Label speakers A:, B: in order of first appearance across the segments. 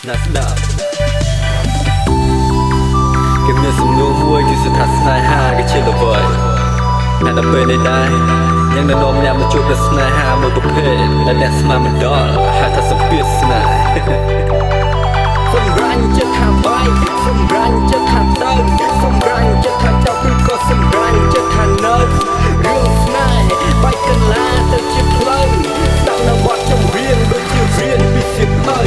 A: ណាស់ស្ដាប់គេមានសំណួរមួយគឺស្ថាស្នេហាគេជាអ្វីតែដល់ពេលនេះដែរយ៉ាងនៅនាំអ្នកមកជួបប្រស្នេហាមួយប្រភេទដែលអ្នកស្មានមិនដល់ហៅថាសម្ពាធស្នេហ៍សម្រាញ់ចិត្តថាបាយសម្រាញ់ចិត្តថាទៅសម្រាញ់ចិត្តថាចោលឬក៏សម្រាញ់ចិត្តថានៅរឿងស្នេហ៍បាយកន្លាទៅជាផ្លូវស្ដាប់នៅបទចម្រៀងដូចជារៀនពីសៀវភៅ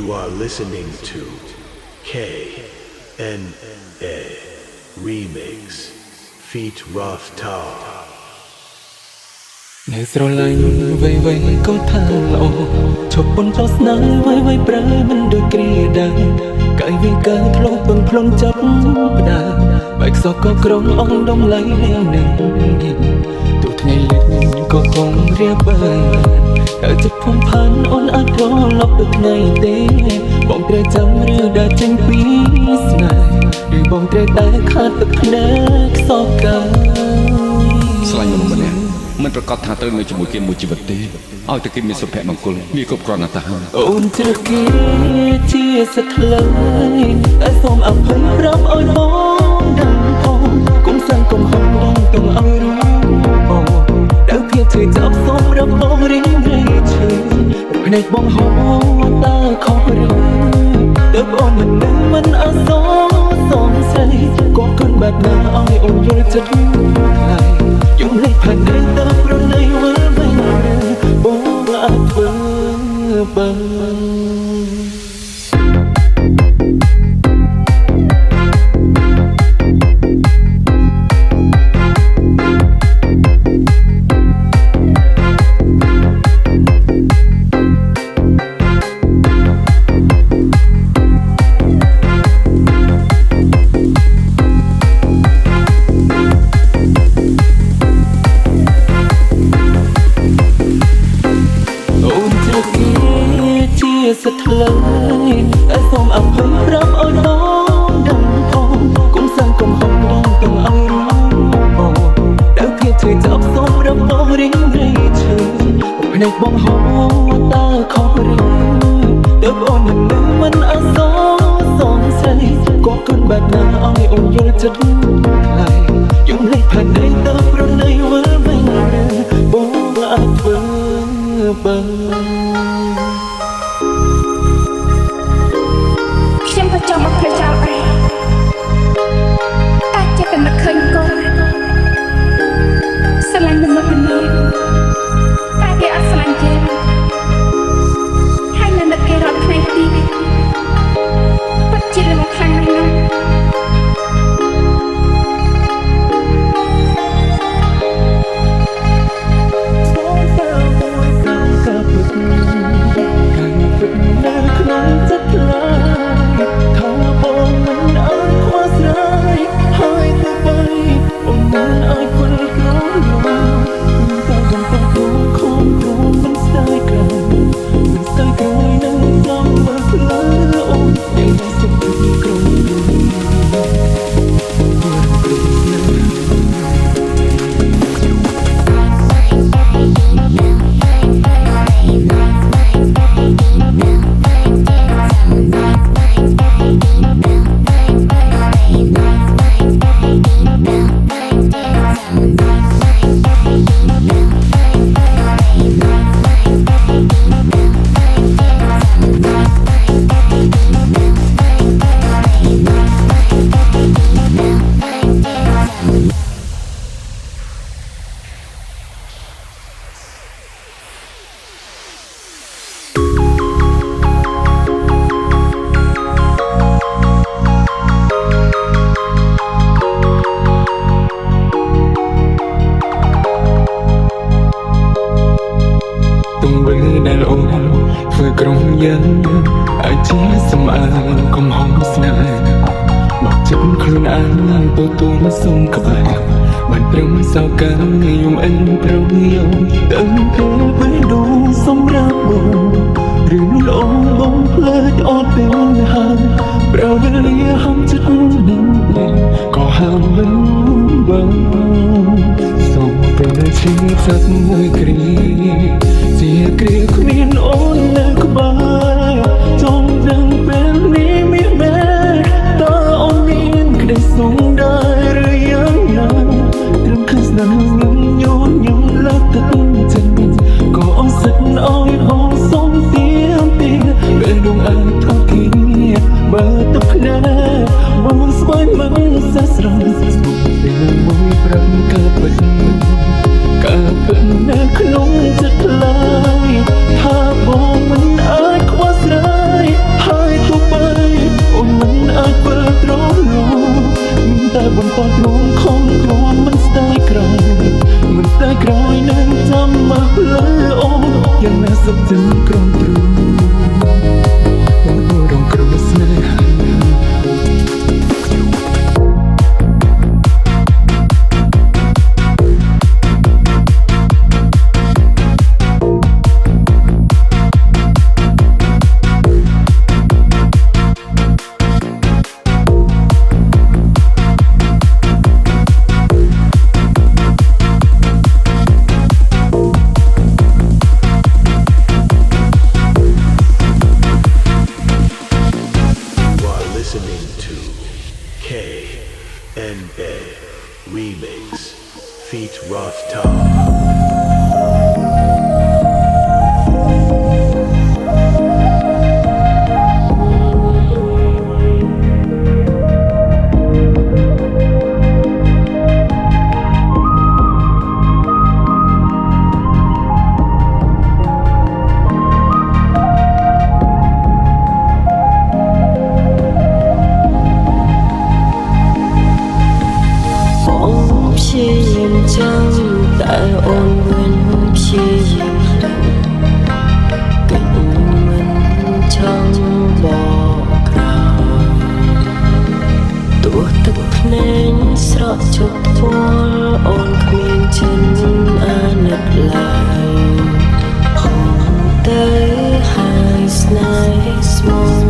B: You are listening to KNA Remix Feat Rough Tar
C: នៅស្រឡាញ់វៃវៃក៏ថាល្អឈប់ប៉ុនចោលស្នេហ៍វៃវៃប្រើមិនដូចគ្រាដែរកាយវិញកើធ្លាប់ពឹងផ្លុំចាប់ផ្ដើបែកសក់ក៏ក្រងអងដុំឡៃនឹងទូថ្ងៃលិចក៏គង់រៀបបើតែចិត្តភុំផានអូនអាចរលប់ដូចថ្ងៃទេបងត្រូវចាំឬដើរចេញពីស្នេហ៍ឬបងត្រូវតែខាត់ទឹកភ្នែកខ្សោកា
D: ស្រឡាញ់មនុស្សម្នាក់មិនប្រកាសថាត្រូវនៅជាមួយគេមួយជីវិតទេឲ្យតែគេមានសុភមង្គលវាគ្រប់គ្រាន់ណាស់តា
C: អូនជ្រើសគេជាសក្លៃតែសូមអភ័យប្រាប់ឲ្យបងដឹងផងគុំសាំងគុំហំបងต้องឲ្យรู้បងដល់ភាពធ្វើចាប់សូមរាប់បងរៀងរៃឈើភ្នែកបងហោតើខុសឬទើបអូនមិនអសសងស័យក៏គិនបែបណាឲ្យអូនយល់ចិត្តថ្លៃយំលេចផានទៅប្រណីវល់វិញបងអាចធ្វើបើសថ្លៃតែសូមអភ័យប្រាប់ឲ្យបងដឹងផងគុំសាំងគុំហំបងต้องឲ្យรู้បងដល់ភាពធ្វើចាប់សូមរាប់បងរៀងរៃឈើភ្នែកបងហោតើខុសឬទើបអូនមិនអសសងស័យក៏គិនបែបណាឲ្យអូនយល់ចិត្តថ្លៃយំលេចផានទៅប្រណីវល់វិញបងអាចធ្វើបើ
E: ចង់មកផ្លេចចោលឯងតែចិត្តតែនឹកឃើញកូនស្រឡាញ់មនុស្សម្នាក់តែគេអត់ស្រឡាញ់គេហើយនៅនឹកគេរត់ថ្ងៃទីពិតជារឿងខ្លាំងណាស់
C: យ៉ាងអាចជាសម្អាងកំហុសស្នេហ៍មកចិត្តខ្លួនឯងទទួលសុំក្បែរបានព្រមសៅកាយយំអិនប្រយោគទៅពេលពេលដងសម្រាប់បងឬលោកបងភ្លេចអត់ពេលហើយប្រវេលាហំចិត្តនឹងក៏ហាមមិនបងសូមពេលชีวิตสักមួយគ្រាជាគ្រាគ្មានអូននៅក្បែរចង់ដឹងពេលនេះមានមែនតើអូនមានក្តីសុខដែរឬយ៉ាងណាត្រឹមឃើញស្នាមញញញញលើកទឹកចិត្តក៏អស់សិតឲ្យអូនសុំទៀមទៀពេលដងអាចថត់គីបើទឹកភ្នែកបងស្វែងមិនសេះស្រស់ពេលមួយប្រឹងកើតពិតកើតពិតនៅក្នុងចិត្តថ្លៃថាបងមិនអាចខ្វះស្រីហើយទោះបីអូនមិនអាចធ្វើត្រង់នោះតែបន្តទ្រង់ខំទ្រាំមិនស្ដាយក្រោយមិនស្ដាយក្រោយនឹងចាំមកលើអូនយ៉ាងណាសុខចិត្តក្រំទ្រូងអូនរងគ្រោះស្នេហា
B: KNA Remix Feat Rough Top
C: ចាំតែអូនវិញព្យាយាមគិតមិនចង់បកក្រោយទោះទឹកភ្នែកស្រក់ជប់វល់អូនគ្មានចិនអាណិតឡើយហងទៅហើយស្នេហ៍ស្មោះ